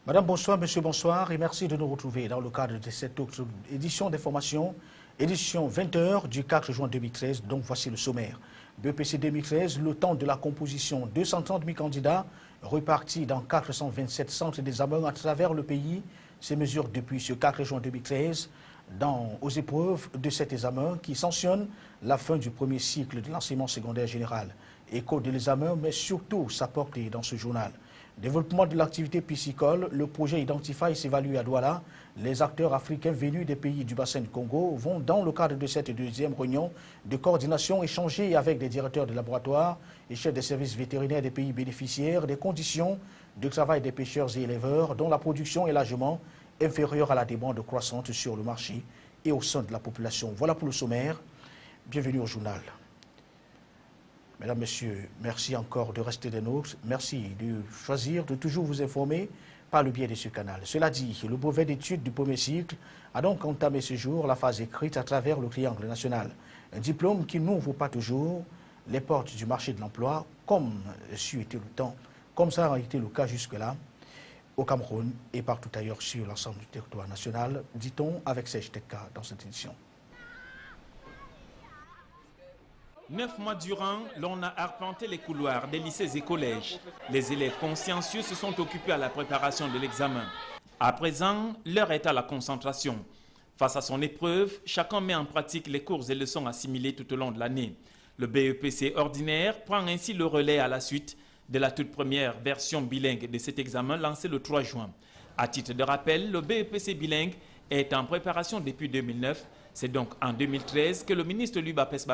Madame, bonsoir, monsieur, bonsoir, et merci de nous retrouver dans le cadre de cette autre édition d'information, édition 20h du 4 juin 2013. Donc voici le sommaire. BEPC 2013, le temps de la composition, 230 000 candidats repartis dans 427 centres d'examen à travers le pays. Ces mesures depuis ce 4 juin 2013 aux épreuves de cet examen qui sanctionne la fin du premier cycle de l'enseignement secondaire général. Écho de l'examen, mais surtout sa portée dans ce journal. Développement de l'activité piscicole, le projet Identify s'évalue à Douala. Les acteurs africains venus des pays du bassin du Congo vont, dans le cadre de cette deuxième réunion de coordination, échanger avec des directeurs de laboratoires et chefs des services vétérinaires des pays bénéficiaires des conditions de travail des pêcheurs et éleveurs dont la production est largement inférieure à la demande croissante sur le marché et au sein de la population. Voilà pour le sommaire. Bienvenue au journal. Mesdames, Messieurs, merci encore de rester des nôtres. Merci de choisir de toujours vous informer par le biais de ce canal. Cela dit, le brevet d'études du premier cycle a donc entamé ce jour la phase écrite à travers le triangle national. Un diplôme qui n'ouvre pas toujours les portes du marché de l'emploi, comme ça a été le cas jusque-là au Cameroun et partout ailleurs sur l'ensemble du territoire national, dit-on avec Serge Tetka dans cette édition. 9 mois durant, l'on a arpenté les couloirs des lycées et collèges. Les élèves consciencieux se sont occupés à la préparation de l'examen. À présent, l'heure est à la concentration. Face à son épreuve, chacun met en pratique les cours et leçons assimilées tout au long de l'année. Le BEPC ordinaire prend ainsi le relais à la suite de la toute première version bilingue de cet examen lancé le 3 juin. À titre de rappel, le BEPC bilingue est en préparation depuis 2009. C'est donc en 2013 que le ministre Louis Bapès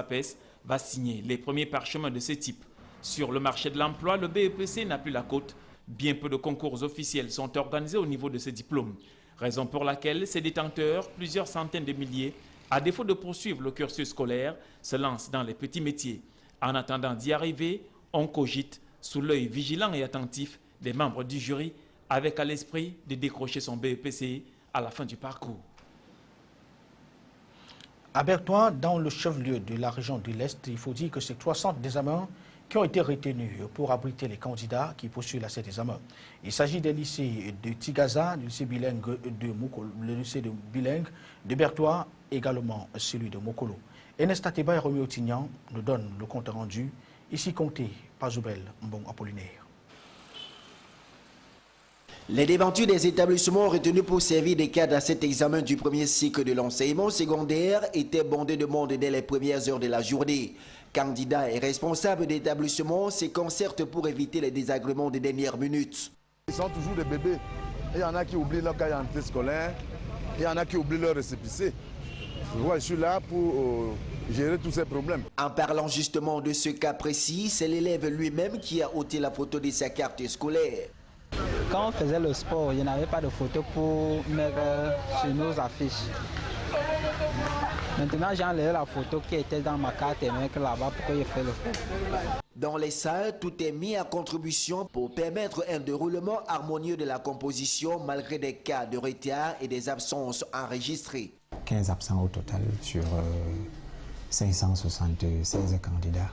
va signer les premiers parchemins de ce type. Sur le marché de l'emploi, le BEPC n'a plus la cote. Bien peu de concours officiels sont organisés au niveau de ce diplôme. Raison pour laquelle ces détenteurs, plusieurs centaines de milliers, à défaut de poursuivre le cursus scolaire, se lancent dans les petits métiers. En attendant d'y arriver, on cogite sous l'œil vigilant et attentif des membres du jury, avec à l'esprit de décrocher son BEPC à la fin du parcours. À Bertois, dans le chef-lieu de la région de l'Est, il faut dire que c'est 3 centres d'examen qui ont été retenus pour abriter les candidats qui postulent à cet examen. Il s'agit des lycées de Tigaza, du lycée bilingue de Mokolo, le lycée bilingue de Bertois, également celui de Mokolo. Ernest Ateba et Roméo Otignan nous donnent le compte rendu, ici compté par Zoubel Mbon Apollinaire. Les déventures des établissements retenus pour servir des cadres à cet examen du premier cycle de l'enseignement secondaire étaient bondés de monde dès les premières heures de la journée. Candidats et responsables d'établissements se concertent pour éviter les désagréments des dernières minutes. Ils sont toujours des bébés. Il y en a qui oublient leur cahier d'entrée scolaire, il y en a qui oublient leur récépissé. Je suis là pour gérer tous ces problèmes. En parlant justement de ce cas précis, c'est l'élève lui-même qui a ôté la photo de sa carte scolaire. Quand on faisait le sport, il n'y avait pas de photo pour mettre sur nos affiches. Maintenant, j'ai enlevé la photo qui était dans ma carte et mettre là-bas pour que je fasse le sport. Dans les salles, tout est mis à contribution pour permettre un déroulement harmonieux de la composition malgré des cas de retard et des absences enregistrées. 15 absents au total sur 576 candidats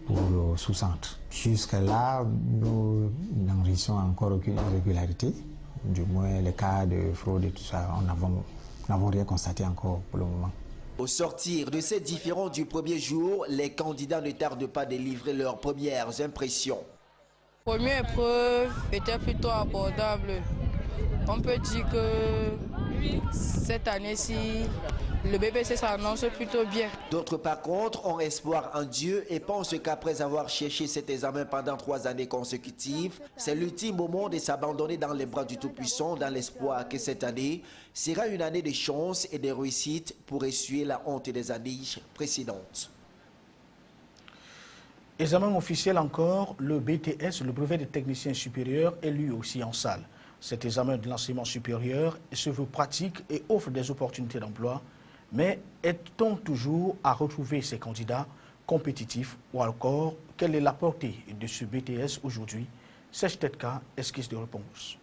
pour le sous-centre. Jusque-là, nous n'enregistrons encore aucune irrégularité. Du moins, les cas de fraude et tout ça, nous n'avons rien constaté encore pour le moment. Au sortir de ces différends du premier jour, les candidats ne tardent pas de livrer leurs premières impressions. La première épreuve était plutôt abordable. On peut dire que cette année-ci, le BEPC s'annonce plutôt bien. D'autres, par contre, ont espoir en Dieu et pensent qu'après avoir cherché cet examen pendant 3 années consécutives, c'est l'ultime moment de s'abandonner dans les bras du Tout-Puissant dans l'espoir que cette année sera une année de chance et de réussite pour essuyer la honte des années précédentes. Examen officiel encore, le BTS, le brevet de technicien supérieur, est lui aussi en salle. Cet examen de l'enseignement supérieur se veut pratique et offre des opportunités d'emploi. Mais est-on toujours à retrouver ces candidats compétitifs ou encore quelle est la portée de ce BTS aujourd'hui? Serge Tetka, esquisse de réponse.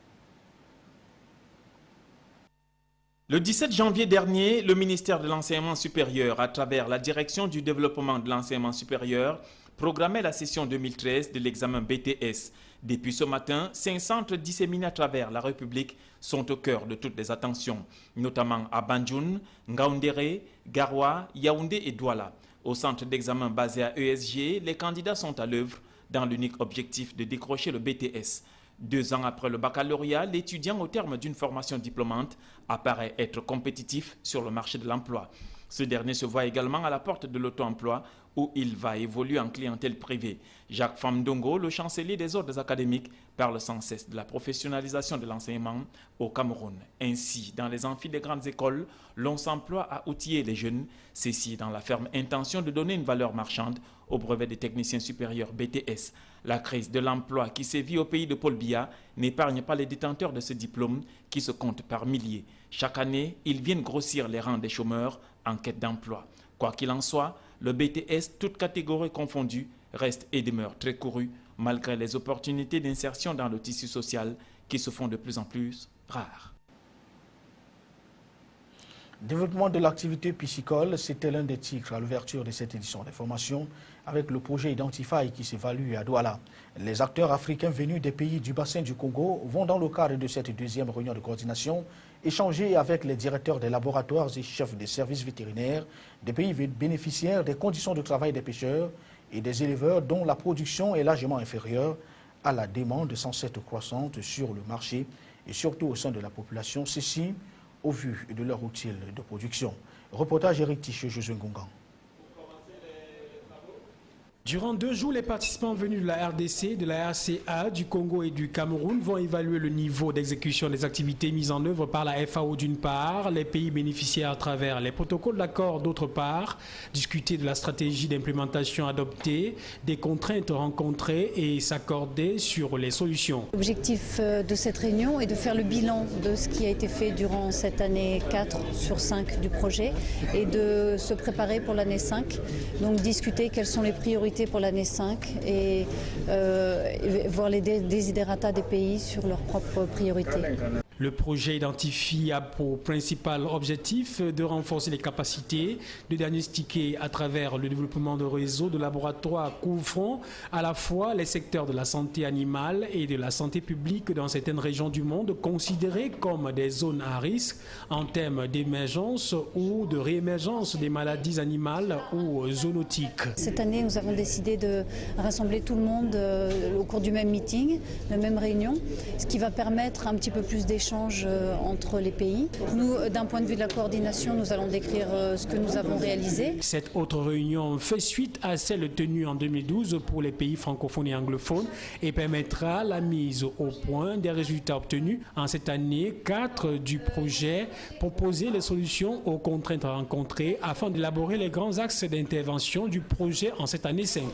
Le 17 janvier dernier, le ministère de l'Enseignement supérieur, à travers la Direction du développement de l'enseignement supérieur, programmait la session 2013 de l'examen BTS. Depuis ce matin, 5 centres disséminés à travers la République sont au cœur de toutes les attentions, notamment à Banjul, Ngaoundéré, Garoua, Yaoundé et Douala. Au centre d'examen basé à ESG, les candidats sont à l'œuvre dans l'unique objectif de décrocher le BTS. 2 ans après le baccalauréat, l'étudiant au terme d'une formation diplômante apparaît être compétitif sur le marché de l'emploi. Ce dernier se voit également à la porte de l'auto-emploi où il va évoluer en clientèle privée. Jacques Famdongo, le chancelier des ordres académiques, parle sans cesse de la professionnalisation de l'enseignement au Cameroun. Ainsi, dans les amphis des grandes écoles, l'on s'emploie à outiller les jeunes, ceci dans la ferme intention de donner une valeur marchande au brevet des techniciens supérieurs BTS. La crise de l'emploi qui sévit au pays de Paul Biya n'épargne pas les détenteurs de ce diplôme qui se comptent par milliers. Chaque année, ils viennent grossir les rangs des chômeurs en quête d'emploi. Quoi qu'il en soit, le BTS, toutes catégories confondues, reste et demeure très couru malgré les opportunités d'insertion dans le tissu social qui se font de plus en plus rares. Développement de l'activité piscicole, c'était l'un des titres à l'ouverture de cette édition des formations avec le projet Identify qui s'évalue à Douala. Les acteurs africains venus des pays du bassin du Congo vont dans le cadre de cette deuxième réunion de coordination échanger avec les directeurs des laboratoires et chefs des services vétérinaires des pays bénéficiaires des conditions de travail des pêcheurs et des éleveurs dont la production est largement inférieure à la demande sans cesse croissante sur le marché et surtout au sein de la population, ceci au vu de leur outil de production. Reportage Eric Tiché, Josué Ngongan. Durant 2 jours, les participants venus de la RDC, de la RCA, du Congo et du Cameroun vont évaluer le niveau d'exécution des activités mises en œuvre par la FAO d'une part, les pays bénéficiaires à travers les protocoles d'accord d'autre part, discuter de la stratégie d'implémentation adoptée, des contraintes rencontrées et s'accorder sur les solutions. L'objectif de cette réunion est de faire le bilan de ce qui a été fait durant cette année 4 sur 5 du projet et de se préparer pour l'année 5, donc discuter quelles sont les priorités pour l'année 5 et voir les désiderata des pays sur leurs propres priorités. Le projet Identify a pour principal objectif de renforcer les capacités, de diagnostiquer à travers le développement de réseaux de laboratoires couvrant à la fois les secteurs de la santé animale et de la santé publique dans certaines régions du monde considérées comme des zones à risque en termes d'émergence ou de réémergence des maladies animales ou zoonotiques. Cette année, nous avons décidé de rassembler tout le monde au cours du même meeting, de la même réunion, ce qui va permettre un petit peu plus d'échanges entre les pays. Nous, d'un point de vue de la coordination, nous allons décrire ce que nous avons réalisé. Cette autre réunion fait suite à celle tenue en 2012 pour les pays francophones et anglophones et permettra la mise au point des résultats obtenus en cette année 4 du projet, proposer les solutions aux contraintes rencontrées afin d'élaborer les grands axes d'intervention du projet en cette année 5.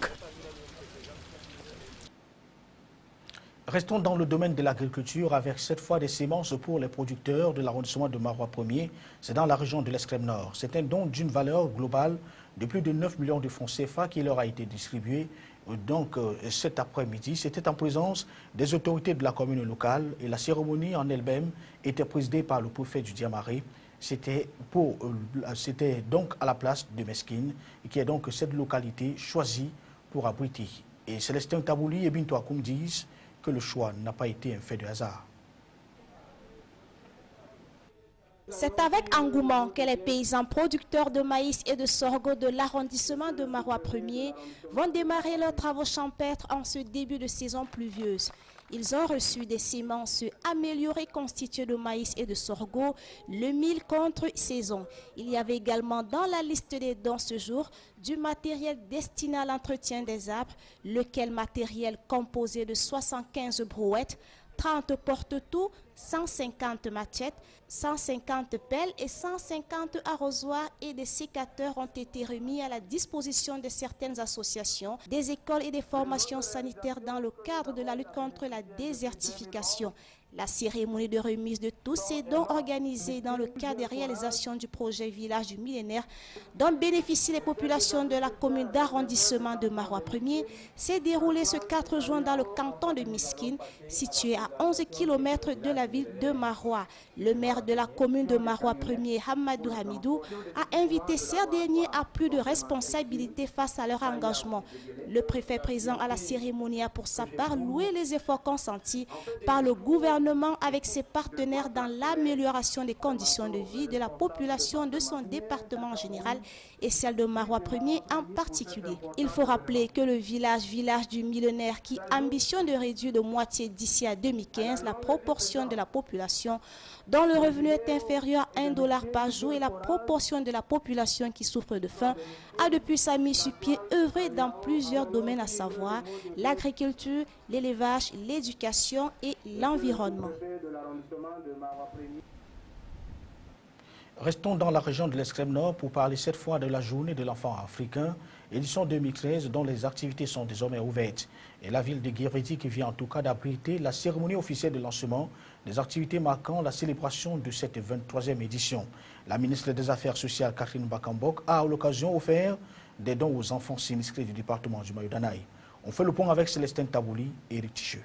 Restons dans le domaine de l'agriculture avec cette fois des semences pour les producteurs de l'arrondissement de Marois 1er. C'est dans la région de l'Extrême Nord. C'est un don d'une valeur globale de plus de 9 millions de francs CFA qui leur a été distribué donc cet après-midi. C'était en présence des autorités de la commune locale et la cérémonie en elle-même était présidée par le préfet du Diamaré. C'était donc à la place de Meskine, qui est donc cette localité choisie pour abriter. Et Célestin Tabouli et Bintou Akoum disent que le choix n'a pas été un fait de hasard. C'est avec engouement que les paysans producteurs de maïs et de sorgho de l'arrondissement de Marois 1er vont démarrer leurs travaux champêtres en ce début de saison pluvieuse. Ils ont reçu des semences améliorées constituées de maïs et de sorgho, le mil contre saison. Il y avait également dans la liste des dons ce jour du matériel destiné à l'entretien des arbres, lequel matériel composé de 75 brouettes, 30 porte-tout, 150 machettes, 150 pelles et 150 arrosoirs et des sécateurs ont été remis à la disposition de certaines associations, des écoles et des formations sanitaires dans le cadre de la lutte contre la désertification. La cérémonie de remise de tous ces dons organisée dans le cadre des réalisations du projet Village du Millénaire dont bénéficient les populations de la commune d'arrondissement de Marois 1er s'est déroulée ce 4 juin dans le canton de Miskine, situé à 11 km de la ville de Marois. Le maire de la commune de Marois 1er, Hamadou Hamidou, a invité ces derniers à plus de responsabilités face à leur engagement. Le préfet présent à la cérémonie a pour sa part loué les efforts consentis par le gouvernement avec ses partenaires dans l'amélioration des conditions de vie de la population de son département en général et celle de Marois 1er en particulier. Il faut rappeler que le village du millénaire qui ambitionne de réduire de moitié d'ici à 2015 la proportion de la population dont le revenu est inférieur à $1 par jour et la proportion de la population qui souffre de faim a depuis sa mise sur pied œuvré dans plusieurs domaines, à savoir l'agriculture, l'élevage, l'éducation et l'environnement. Restons dans la région de l'extrême nord pour parler cette fois de la journée de l'enfant africain, édition 2013, dont les activités sont désormais ouvertes. Et la ville de Guérédi qui vient en tout cas d'abriter la cérémonie officielle de lancement des activités marquant la célébration de cette 23e édition. La ministre des Affaires sociales, Catherine Bakambok, a à l'occasion offert des dons aux enfants sinistrés du département du Mayo-Danaï. On fait le point avec Célestin Tabouli et Eric Ticheux.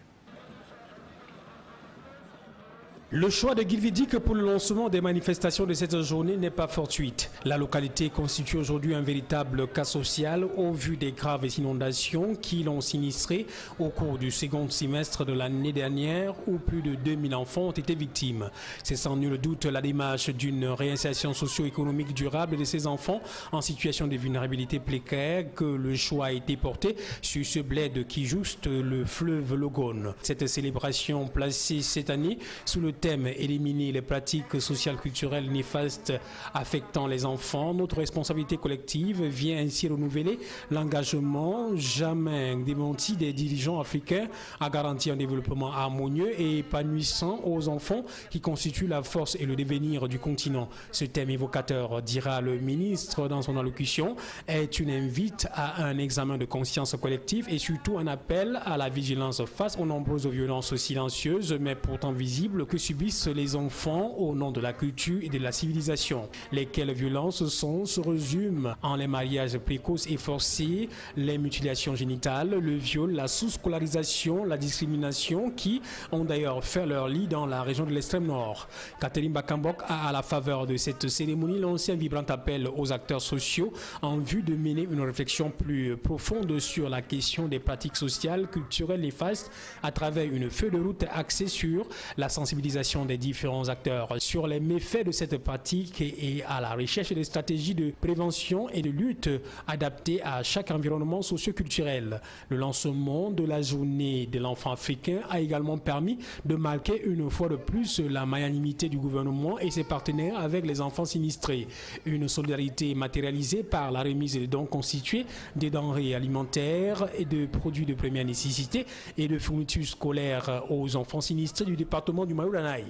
Le choix de Guilvidic pour le lancement des manifestations de cette journée n'est pas fortuite. La localité constitue aujourd'hui un véritable cas social au vu des graves inondations qui l'ont sinistré au cours du second semestre de l'année dernière où plus de 2000 enfants ont été victimes. C'est sans nul doute la démarche d'une réinsertion socio-économique durable de ces enfants en situation de vulnérabilité précaire que le choix a été porté sur ce bled qui juste le fleuve Logone. Cette célébration placée cette année sous le thème éliminer les pratiques sociales culturelles néfastes affectant les enfants. Notre responsabilité collective vient ainsi renouveler l'engagement jamais démenti des dirigeants africains à garantir un développement harmonieux et épanouissant aux enfants qui constituent la force et le devenir du continent. Ce thème évocateur, dira le ministre dans son allocution, est une invite à un examen de conscience collective et surtout un appel à la vigilance face aux nombreuses violences silencieuses mais pourtant visibles que subissent les enfants au nom de la culture et de la civilisation. Lesquelles violences se résument en les mariages précoces et forcés, les mutilations génitales, le viol, la sous-scolarisation, la discrimination qui ont d'ailleurs fait leur lit dans la région de l'extrême nord. Catherine Bakambok a à la faveur de cette cérémonie lancé un vibrant appel aux acteurs sociaux en vue de mener une réflexion plus profonde sur la question des pratiques sociales, culturelles néfastes à travers une feuille de route axée sur la sensibilisation des différents acteurs sur les méfaits de cette pratique et à la recherche des stratégies de prévention et de lutte adaptées à chaque environnement socio-culturel. Le lancement de la journée de l'enfant africain a également permis de marquer une fois de plus la magnanimité du gouvernement et ses partenaires avec les enfants sinistrés. Une solidarité matérialisée par la remise de dons constitués des denrées alimentaires et de produits de première nécessité et de fournitures scolaires aux enfants sinistrés du département du Mayo-Danaï.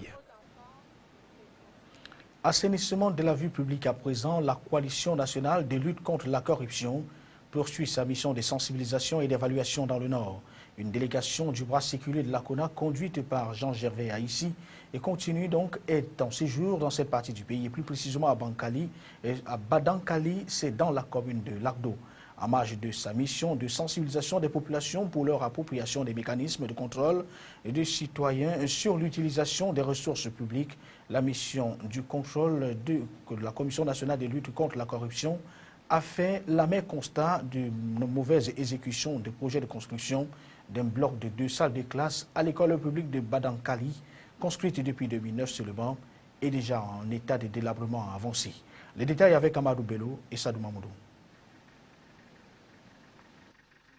Assainissement de la vue publique à présent, la coalition nationale de lutte contre la corruption poursuit sa mission de sensibilisation et d'évaluation dans le Nord. Une délégation du bras séculier de l'ACONA conduite par Jean-Gervais Haïssi et continue donc est en séjour dans cette partie du pays, et plus précisément à Bankali. Et à Badankali, c'est dans la commune de Lagdo. En marge de sa mission de sensibilisation des populations pour leur appropriation des mécanismes de contrôle et des citoyens sur l'utilisation des ressources publiques, la mission du contrôle de la Commission nationale de lutte contre la corruption a fait l'amer constat d'une mauvaise exécution des projets de construction d'un bloc de 2 salles de classe à l'école publique de Badankali, construite depuis 2009 seulement et déjà en état de délabrement avancé. Les détails avec Amadou Bello et Sadou Mamoudou.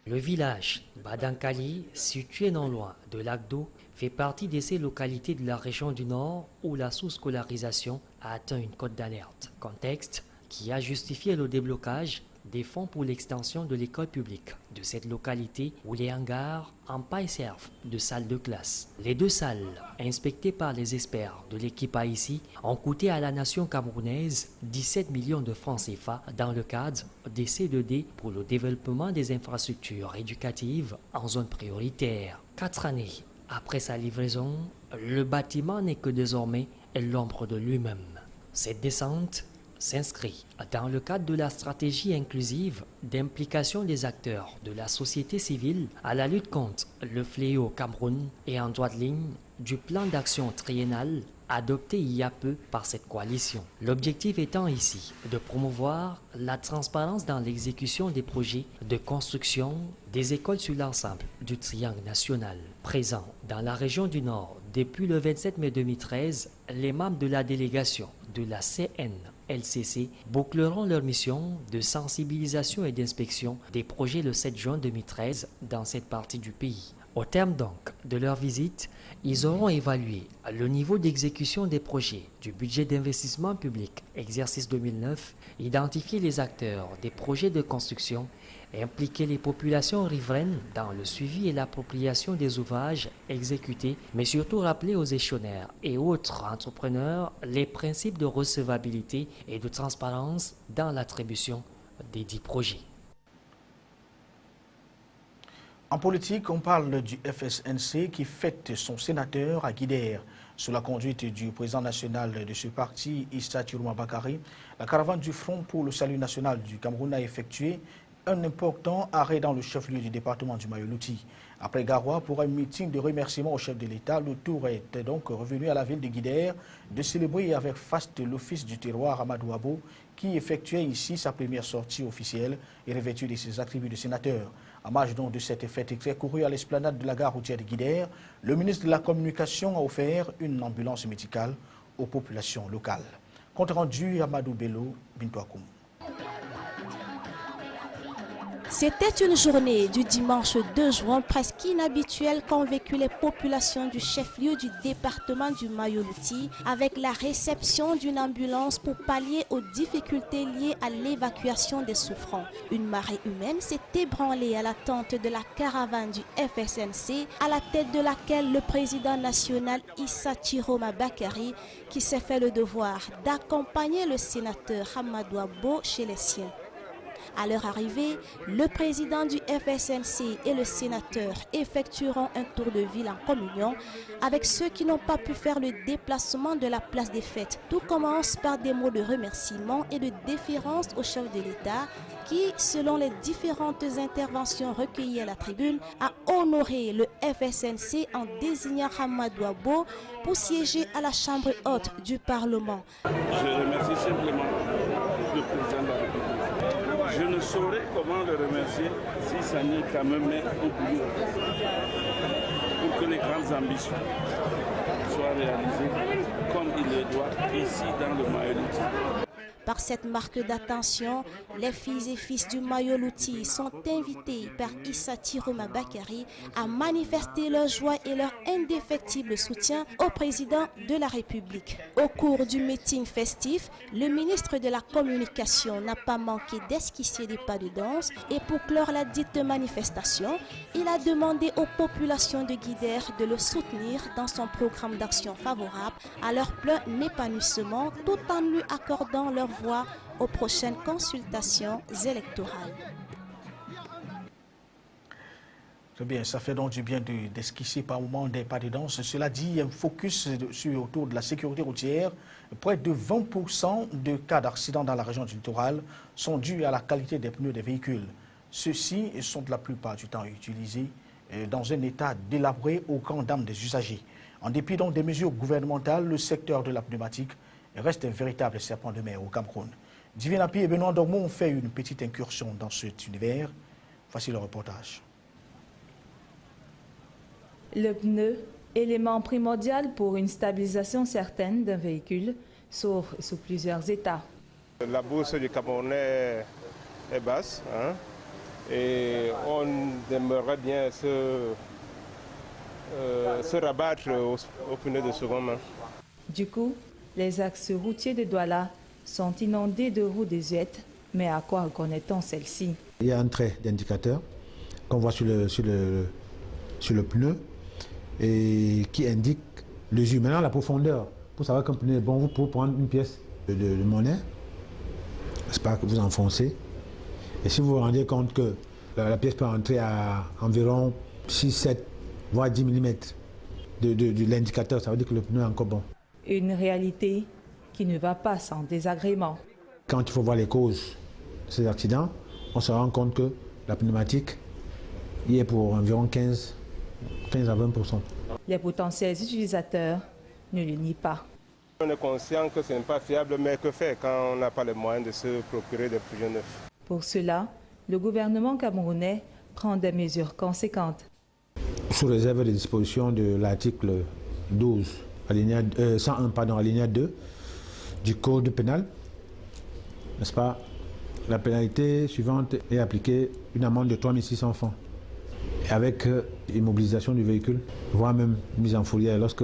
Le village Badankali, situé non loin de Lagdo, fait partie de ces localités de la région du Nord où la sous-scolarisation a atteint une cote d'alerte. Contexte qui a justifié le déblocage des fonds pour l'extension de l'école publique de cette localité où les hangars en paille servent de salles de classe. Les 2 salles, inspectées par les experts de l'équipe Haïssi, ont coûté à la nation camerounaise 17 millions de francs CFA dans le cadre des C2D pour le développement des infrastructures éducatives en zone prioritaire. 4 années après sa livraison, le bâtiment n'est que désormais l'ombre de lui-même. Cette descente s'inscrit dans le cadre de la stratégie inclusive d'implication des acteurs de la société civile à la lutte contre le fléau au Cameroun et en droite ligne du plan d'action triennal adopté il y a peu par cette coalition. L'objectif étant ici de promouvoir la transparence dans l'exécution des projets de construction des écoles sur l'ensemble du triangle national. Présent dans la région du Nord depuis le 27 mai 2013, les membres de la délégation de la CNLCC boucleront leur mission de sensibilisation et d'inspection des projets le 7 juin 2013 dans cette partie du pays. Au terme donc de leur visite, ils auront évalué le niveau d'exécution des projets du budget d'investissement public exercice 2009, identifié les acteurs des projets de construction, impliquer les populations riveraines dans le suivi et l'appropriation des ouvrages exécutés, mais surtout rappeler aux échelonnaires et autres entrepreneurs les principes de recevabilité et de transparence dans l'attribution des dits projets. En politique, on parle du FSNC qui fête son sénateur à Guidère. Sous la conduite du président national de ce parti, Issa Tirouma Bakary, la caravane du Front pour le salut national du Cameroun a effectué un important arrêt dans le chef-lieu du département du Mayoloti. Après Garoua, pour un meeting de remerciement au chef de l'État, le tour est donc revenu à la ville de Guidère de célébrer avec faste l'office du terroir Amadou Abo, qui effectuait ici sa première sortie officielle et revêtue de ses attributs de sénateur. En marge donc de cette fête très courue à l'esplanade de la gare routière de Guidère, le ministre de la Communication a offert une ambulance médicale aux populations locales. Compte rendu Amadou Bello, Bintouakoum. C'était une journée du dimanche 2 juin presque inhabituelle qu'ont vécu les populations du chef-lieu du département du Mayoloti avec la réception d'une ambulance pour pallier aux difficultés liées à l'évacuation des souffrants. Une marée humaine s'est ébranlée à l'attente de la caravane du FSNC à la tête de laquelle le président national Issa Tirouma Bakary qui s'est fait le devoir d'accompagner le sénateur Amadou Abo chez les siens. À leur arrivée, le président du FSNC et le sénateur effectueront un tour de ville en communion avec ceux qui n'ont pas pu faire le déplacement de la place des fêtes. Tout commence par des mots de remerciement et de déférence au chef de l'État qui, selon les différentes interventions recueillies à la tribune, a honoré le FSNC en désignant Amadou Abo pour siéger à la Chambre haute du Parlement. Je remercie simplement le président de la République. Je ne saurais comment le remercier si ça n'est quand même oublié pour que les grandes ambitions soient réalisées comme il le doit ici dans le Mayoloti. Par cette marque d'attention, les filles et fils du Mayoloti sont invités par Issa Tirouma Bakary à manifester leur joie et leur indéfectible soutien au président de la République. Au cours du meeting festif, le ministre de la Communication n'a pas manqué d'esquisser des pas de danse et pour clore la dite manifestation, il a demandé aux populations de Guidère de le soutenir dans son programme d'action favorable à leur plein épanouissement tout en lui accordant leur voix aux prochaines consultations électorales. Très bien, ça fait donc du bien d'esquisser par moment des pas de danse. Cela dit, un focus autour de la sécurité routière. Près de 20% de cas d'accidents dans la région du littoral sont dus à la qualité des pneus des véhicules. Ceux-ci sont la plupart du temps utilisés dans un état délabré aux grandes dames des usagers. En dépit donc des mesures gouvernementales, le secteur de la pneumatique reste un véritable serpent de mer au Cameroun. Divin Api et Benoît Dormont ont fait une petite incursion dans cet univers. Voici le reportage. Le pneu, élément primordial pour une stabilisation certaine d'un véhicule, s'ouvre sous plusieurs états. La bourse du Camerounais est basse, et on aimerait bien se rabattre aux pneus de seconde main. Du coup, les axes routiers de Douala sont inondés de roues désuètes, mais à quoi reconnaît-on celle-ci? Il y a un trait d'indicateur qu'on voit sur le pneu et qui indique l'usure. Maintenant, la profondeur. Pour savoir qu'un pneu est bon, vous pouvez prendre une pièce de monnaie, c'est pas que vous enfoncez. Et si vous vous rendez compte que la pièce peut entrer à environ 6, 7, voire 10 mm de l'indicateur, ça veut dire que le pneu est encore bon. Une réalité qui ne va pas sans désagrément. Quand il faut voir les causes de ces accidents, on se rend compte que la pneumatique y est pour environ 15 à 20%. Les potentiels utilisateurs ne le nient pas. On est conscient que ce n'est pas fiable, mais que faire quand on n'a pas les moyens de se procurer des pigeons neufs? Pour cela, le gouvernement camerounais prend des mesures conséquentes. Sous réserve des dispositions de l'article 12, 101, alinéa 2 du Code pénal, n'est-ce pas? La pénalité suivante est appliquée une amende de 3 600 francs, avec immobilisation du véhicule, voire même mise en fourrière lorsque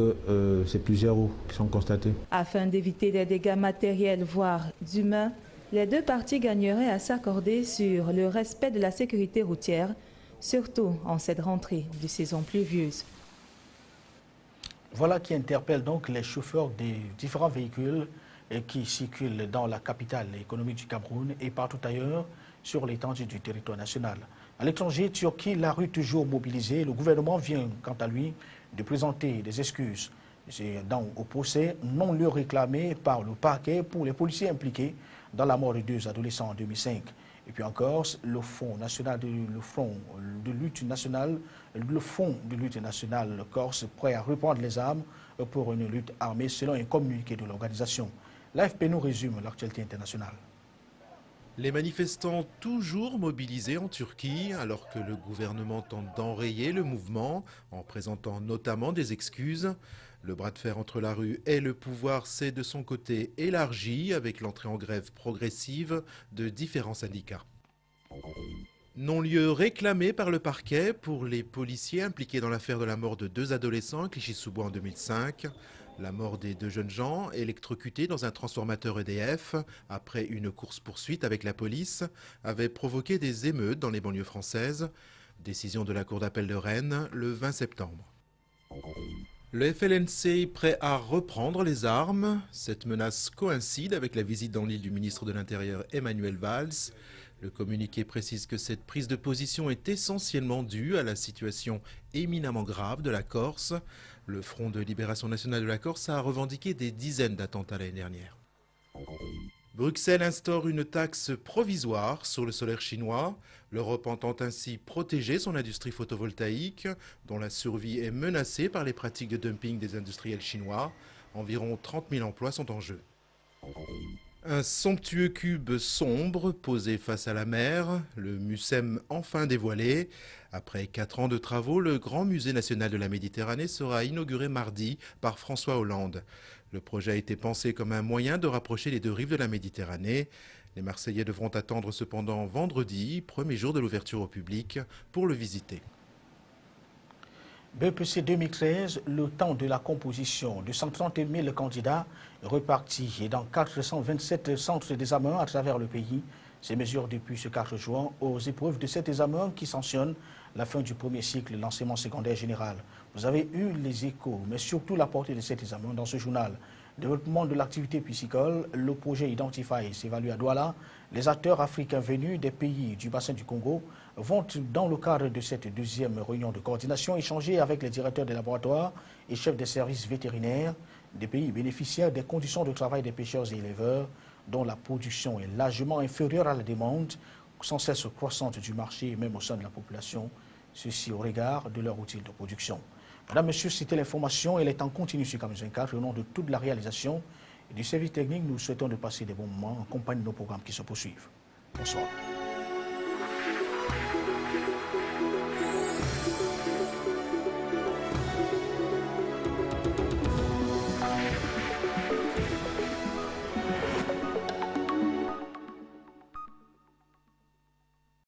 c'est plusieurs roues qui sont constatées. Afin d'éviter des dégâts matériels, voire d'humains, les deux parties gagneraient à s'accorder sur le respect de la sécurité routière, surtout en cette rentrée de saison pluvieuse. Voilà qui interpelle donc les chauffeurs des différents véhicules qui circulent dans la capitale économique du Cameroun et partout ailleurs sur l'étendue du territoire national. À l'étranger, Turquie, la rue toujours mobilisée, le gouvernement vient quant à lui de présenter des excuses au procès non lieu réclamé par le parquet pour les policiers impliqués dans la mort de 2 adolescents en 2005. Et puis encore, le Fonds de lutte nationale corse prêt à reprendre les armes pour une lutte armée selon un communiqué de l'organisation. L'AFP nous résume l'actualité internationale. Les manifestants toujours mobilisés en Turquie alors que le gouvernement tente d'enrayer le mouvement en présentant notamment des excuses. Le bras de fer entre la rue et le pouvoir s'est de son côté élargi avec l'entrée en grève progressive de différents syndicats. Non-lieu réclamé par le parquet pour les policiers impliqués dans l'affaire de la mort de 2 adolescents à Clichy-sous-Bois en 2005. La mort des 2 jeunes gens électrocutés dans un transformateur EDF après une course-poursuite avec la police avait provoqué des émeutes dans les banlieues françaises. Décision de la Cour d'appel de Rennes le 20 septembre. Le FLNC est prêt à reprendre les armes. Cette menace coïncide avec la visite dans l'île du ministre de l'Intérieur Emmanuel Valls. Le communiqué précise que cette prise de position est essentiellement due à la situation éminemment grave de la Corse. Le Front de Libération Nationale de la Corse a revendiqué des dizaines d'attentats l'année dernière. Bruxelles instaure une taxe provisoire sur le solaire chinois. L'Europe entend ainsi protéger son industrie photovoltaïque, dont la survie est menacée par les pratiques de dumping des industriels chinois. Environ 30 000 emplois sont en jeu. Un somptueux cube sombre posé face à la mer, le MUSEM enfin dévoilé. Après 4 ans de travaux, le Grand Musée national de la Méditerranée sera inauguré mardi par François Hollande. Le projet a été pensé comme un moyen de rapprocher les 2 rives de la Méditerranée. Les Marseillais devront attendre cependant vendredi, premier jour de l'ouverture au public, pour le visiter. BEPC 2013, le temps de la composition de 130 000 candidats repartis dans 427 centres d'examen à travers le pays. Ces mesures depuis ce 4 juin aux épreuves de cet examen qui sanctionne la fin du premier cycle de l'enseignement secondaire général. Vous avez eu les échos, mais surtout la portée de cet examen dans ce journal. Développement de l'activité piscicole, le projet Identify s'évalue à Douala. Les acteurs africains venus des pays du bassin du Congo vont, dans le cadre de cette 2e réunion de coordination, échanger avec les directeurs des laboratoires et chefs des services vétérinaires des pays bénéficiaires des conditions de travail des pêcheurs et éleveurs, dont la production est largement inférieure à la demande, sans cesse croissante du marché et même au sein de la population, ceci au regard de leur outil de production. Madame, Monsieur, c'était l'information. Elle est en continu sur Camus 24. Au nom de toute la réalisation et du service technique, nous souhaitons de passer des bons moments en compagnie de nos programmes qui se poursuivent. Bonsoir.